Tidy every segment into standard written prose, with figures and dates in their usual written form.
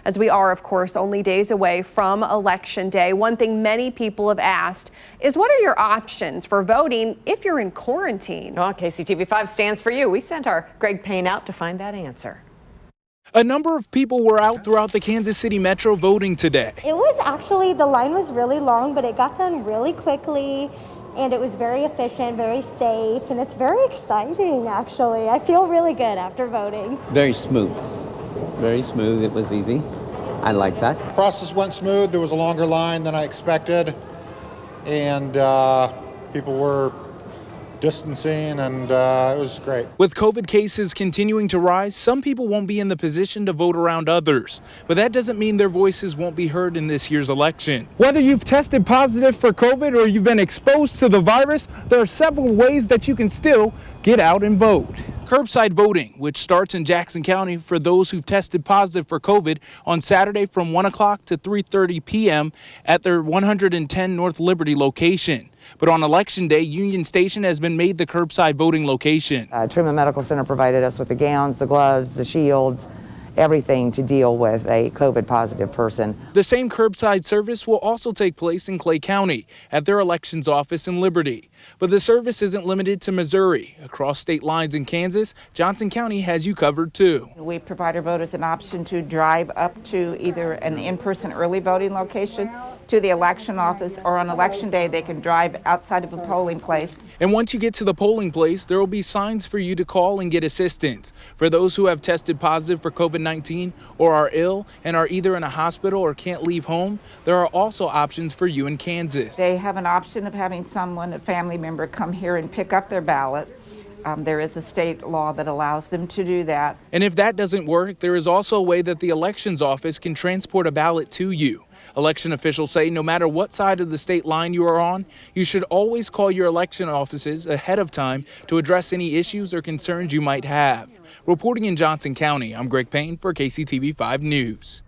As we are, of course, only days away from Election Day, one thing many people have asked is, what are your options for voting if you're in quarantine? Well, KCTV5 stands for you. We sent our Greg Payne out to find that answer. A number of people were out throughout the Kansas City metro voting today. It was actually, the line was really long, but it got done really quickly. And it was very efficient, very safe, and it's very exciting, actually. I feel really good after voting. Very smooth. Very smooth. It was easy. I like that. Process went smooth. There was a longer line than I expected, and people were distancing, and it was great. With COVID cases continuing to rise, some people won't be in the position to vote around others. But that doesn't mean their voices won't be heard in this year's election. Whether you've tested positive for COVID or you've been exposed to the virus, there are several ways that you can still get out and vote. Curbside voting, which starts in Jackson County for those who've tested positive for COVID on Saturday from 1 o'clock to 3:30 p.m. at their 110 North Liberty location. But on Election Day, Union Station has been made the curbside voting location. Truman Medical Center provided us with the gowns, the gloves, the shields, everything to deal with a COVID positive person. The same curbside service will also take place in Clay County at their elections office in Liberty. But the service isn't limited to Missouri. Across state lines in Kansas, Johnson County has you covered too. We provide our voters an option to drive up to either an in-person early voting location, to the election office, or on Election Day they can drive outside of a polling place. And once you get to the polling place, there will be signs for you to call and get assistance. For those who have tested positive for COVID-19 or are ill and are either in a hospital or can't leave home, there are also options for you in Kansas. They have an option of having someone, a family member, come here and pick up their ballot. There is a state law that allows them to do that. And if that doesn't work, there is also a way that the elections office can transport a ballot to you. Election officials say no matter what side of the state line you are on, you should always call your election offices ahead of time to address any issues or concerns you might have. Reporting in Johnson County, I'm Greg Payne for KCTV5 News.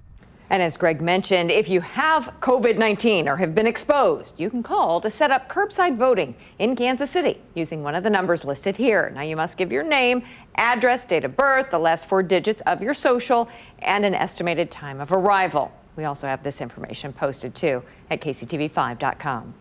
And as Greg mentioned, if you have COVID-19 or have been exposed, you can call to set up curbside voting in Kansas City using one of the numbers listed here. Now, you must give your name, address, date of birth, the last 4 digits of your social, and an estimated time of arrival. We also have this information posted too at kctv5.com.